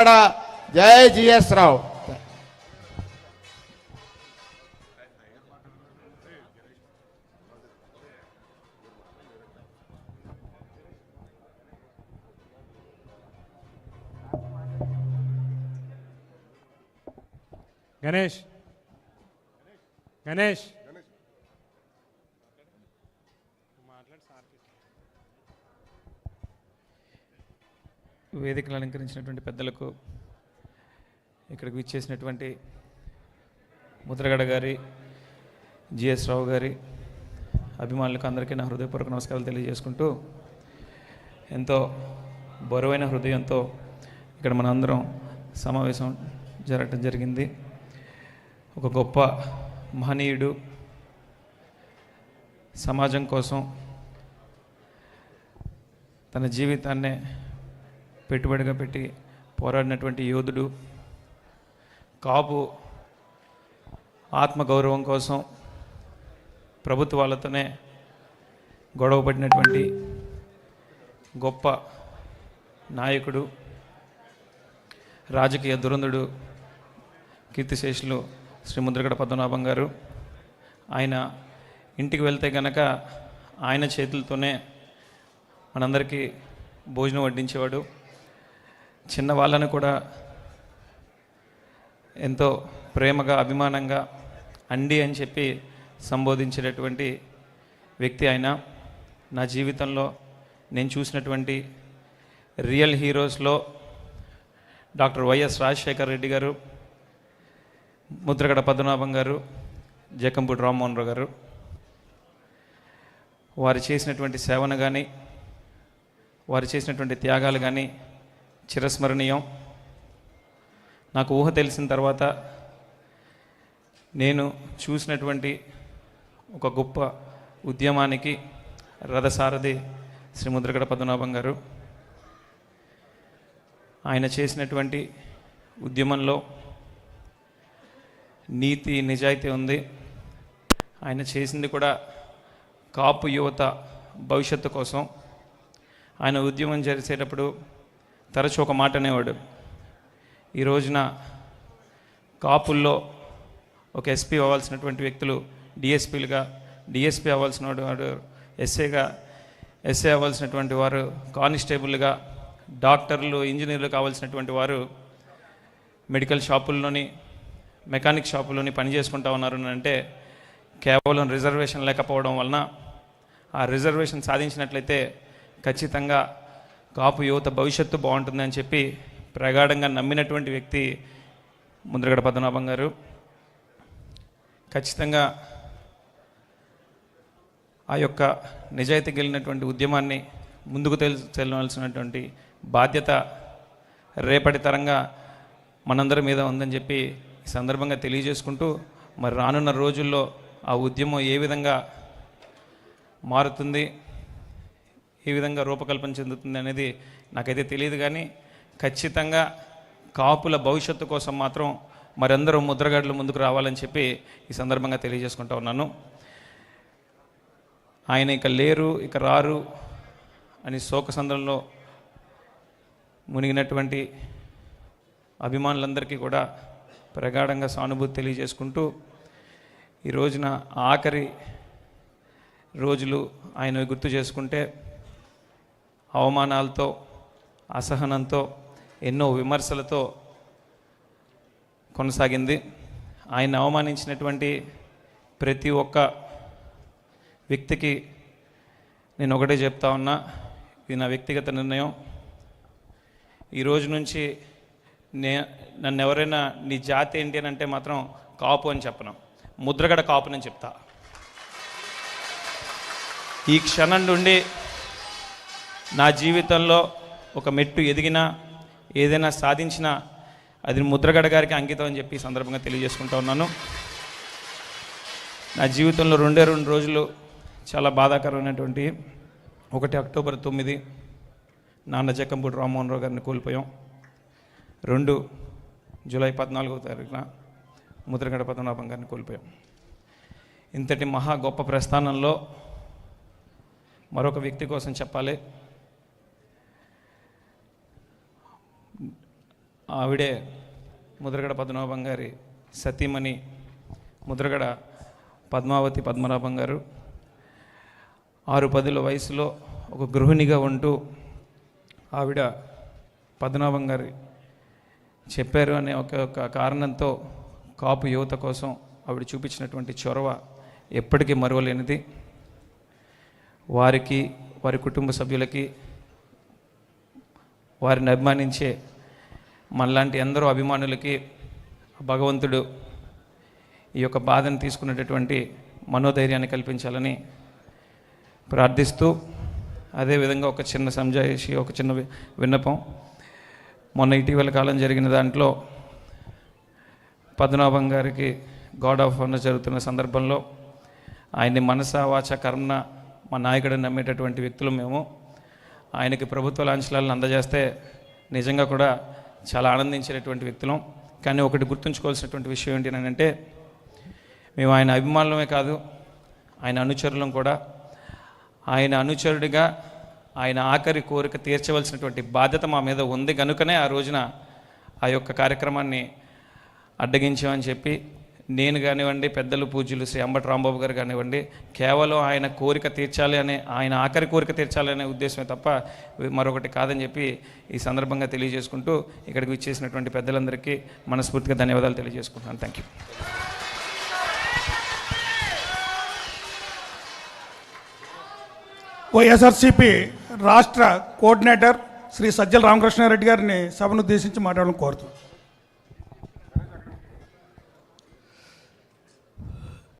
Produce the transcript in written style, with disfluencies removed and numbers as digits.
జై జిఎస్ రావు. గణేష్ గణేష్ వేదికలు అలంకరించినటువంటి పెద్దలకు, ఇక్కడికి విచ్చేసినటువంటి ముద్రగడ గారి, జిఎస్ రావు గారి అభిమానులకు అందరికీ నా హృదయపూర్వక నమస్కారాలు తెలియజేసుకుంటూ, ఎంతో బరువైన హృదయంతో ఇక్కడ మనందరం సమావేశం జరగటం జరిగింది. ఒక గొప్ప మహనీయుడు, సమాజం కోసం తన జీవితాన్నే పెట్టుబడిగా పెట్టి పోరాడినటువంటి యోధుడు, కాపు ఆత్మగౌరవం కోసం ప్రభుత్వాలతోనే గొడవపడినటువంటి గొప్ప నాయకుడు, రాజకీయ దురంధుడు, కీర్తిశేషులు శ్రీ ముద్రగడ పద్మనాభం గారు. ఆయన ఇంటికి వెళ్తే గనక ఆయన చేతులతోనే మనందరికీ భోజనం వడ్డించేవాడు. చిన్నవాళ్ళను కూడా ఎంతో ప్రేమగా, అభిమానంగా అండి అని చెప్పి సంబోధించేటటువంటి వ్యక్తి ఆయన. నా జీవితంలో నేను చూసినటువంటి రియల్ హీరోస్లో డాక్టర్ వైఎస్ రాజశేఖర్ రెడ్డి గారు, ముద్రగడ పద్మనాభం గారు, జక్కంపూడి రామ్మోహన్ రావు గారు. వారు చేసినటువంటి సేవను కానీ, వారు చేసినటువంటి త్యాగాలు కానీ చిరస్మరణీయం. నాకు ఊహ తెలిసిన తర్వాత నేను చూసినటువంటి ఒక గొప్ప ఉద్యమానికి రథసారథి శ్రీ ముద్రగడ పద్మనాభం గారు. ఆయన చేసినటువంటి ఉద్యమంలో నీతి, నిజాయితీ ఉంది. ఆయన చేసింది కూడా కాపు యువత భవిష్యత్తు కోసం. ఆయన ఉద్యమం చేసేటప్పుడు తరచూ ఒక మాట అనేవాడు, ఈ రోజున కాపుల్లో ఒక ఎస్పీ అవ్వాల్సినటువంటి వ్యక్తులు డిఎస్పీలుగా, డిఎస్పీ అవ్వాల్సిన వాడు ఎస్ఏ అవ్వాల్సినటువంటి వారు కానిస్టేబుల్గా, డాక్టర్లు, ఇంజనీర్లు కావాల్సినటువంటి వారు మెడికల్ షాపుల్లోని, మెకానిక్ షాపుల్లోని పని చేసుకుంటా ఉన్నారు అంటే కేవలం రిజర్వేషన్ లేకపోవడం వలన. ఆ రిజర్వేషన్ సాధించినట్లయితే ఖచ్చితంగా కాపు యువత భవిష్యత్తు బాగుంటుందని చెప్పి ప్రగాఢంగా నమ్మినటువంటి వ్యక్తి ముద్రగడ పద్మనాభం గారు. ఖచ్చితంగా ఆ యొక్క నిజాయితీ కలిగినటువంటి ఉద్యమాన్ని ముందుకు తెలవాల్సినటువంటి బాధ్యత రేపటి తరంగా మనందరి మీద ఉందని చెప్పి ఈ సందర్భంగా తెలియజేసుకుంటూ, మరి రానున్న రోజుల్లో ఆ ఉద్యమం ఏ విధంగా మారుతుంది, ఏ విధంగా రూపకల్పన చెందుతుంది అనేది నాకైతే తెలియదు. కానీ ఖచ్చితంగా కాపుల భవిష్యత్తు కోసం మాత్రం మరందరూ ముద్రగడలు ముందుకు రావాలని చెప్పి ఈ సందర్భంగా తెలియజేసుకుంటా ఉన్నాను. ఆయన ఇక లేరు, ఇక రారు అని శోకసంద్రంలో మునిగినటువంటి అభిమానులందరికీ కూడా ప్రగాఢంగా సానుభూతి తెలియజేసుకుంటూ, ఈ రోజున ఆఖరి రోజులు ఆయన గుర్తు చేసుకుంటే అవమానాలతో, అసహనంతో, ఎన్నో విమర్శలతో కొనసాగింది. ఆయన అవమానించినటువంటి ప్రతి ఒక్క వ్యక్తికి నేను ఒకటే చెప్తా ఉన్నా, ఇది నా వ్యక్తిగత నిర్ణయం. ఈ రోజు నుంచి నన్ను ఎవరైనా నీ జాతి ఏంటి అని అంటే మాత్రం కాపు అని చెప్పను, ముద్రగడ కాపునని చెప్తా. ఈ క్షణం నుండి నా జీవితంలో ఒక మెట్టు ఎదిగినా, ఏదైనా సాధించినా అది ముద్రగడ గారికి అంకితం అని చెప్పి సందర్భంగా తెలియజేసుకుంటా ఉన్నాను. నా జీవితంలో 2 రోజులు చాలా బాధాకరమైనటువంటి. 1 అక్టోబర్ 9 నాన్న జక్కంపూడి రామ్మోహన్ రావు గారిని కోల్పోయాం. 2 జూలై 14వ తారీఖున ముద్రగడ పద్మనాభం గారిని కోల్పోయాం. ఇంతటి మహా గొప్ప ప్రస్థానంలో మరొక వ్యక్తి కోసం చెప్పాలి. ఆవిడే ముద్రగడ పద్మనాభం గారి సతీమణి ముద్రగడ పద్మావతి పద్మనాభం గారు 6-10 వయసులో ఒక గృహిణిగా ఉంటూ ఆవిడ పద్మనాభం గారి చెప్పారు అనే ఒక కారణంతో కాపు యువత కోసం ఆవిడ చూపించినటువంటి చొరవ ఎప్పటికీ మరువలేనిది. వారికి, వారి కుటుంబ సభ్యులకి, వారిని అభిమానించే మనలాంటి ఎందరో అభిమానులకి భగవంతుడు ఈ యొక్క బాధను తీసుకునేటటువంటి మనోధైర్యాన్ని కల్పించాలని ప్రార్థిస్తూ, అదేవిధంగా ఒక చిన్న సంజాయిషి, ఒక చిన్న విన్నపం. మొన్న ఇటీవల కాలం జరిగిన దాంట్లో పద్మనాభం గారికి గాడ్ ఆఫ్ ఆనర్ జరుగుతున్న సందర్భంలో ఆయన్ని మనస వాచ కర్మన మా నాయకుడిని నమ్మేటటువంటి వ్యక్తులు మేము. ఆయనకి ప్రభుత్వ లాంఛనాలను అందజేస్తే నిజంగా కూడా చాలా ఆనందించేటటువంటి వ్యక్తులం. కానీ ఒకటి గుర్తుంచుకోవాల్సినటువంటి విషయం ఏంటంటే, మేము ఆయన అభిమానులమే కాదు, ఆయన అనుచరులం కూడా. ఆయన అనుచరుడిగా ఆయన ఆఖరి కోరిక తీర్చవలసినటువంటి బాధ్యత మా మీద ఉంది కనుకనే ఆ రోజున ఆ యొక్క కార్యక్రమాన్ని అడ్డగించామని చెప్పి నేను కానివ్వండి, పెద్దలు పూజ్యులు శ్రీ అంబటి రాంబాబు గారు కానివ్వండి, కేవలం ఆయన కోరిక తీర్చాలి అనే, ఆయన ఆఖరి కోరిక తీర్చాలి అనే ఉద్దేశమే తప్ప మరొకటి కాదని చెప్పి ఈ సందర్భంగా తెలియజేసుకుంటూ ఇక్కడికి విచ్చేసినటువంటి పెద్దలందరికీ మనస్ఫూర్తిగా ధన్యవాదాలు తెలియజేసుకుంటున్నాను. Thank you. వైఎస్ఆర్సీపీ రాష్ట్ర కోఆర్డినేటర్ శ్రీ సజ్జల రామకృష్ణారెడ్డి గారిని సభను ఉద్దేశించి మాట్లాడాలని కోరుతున్నాను.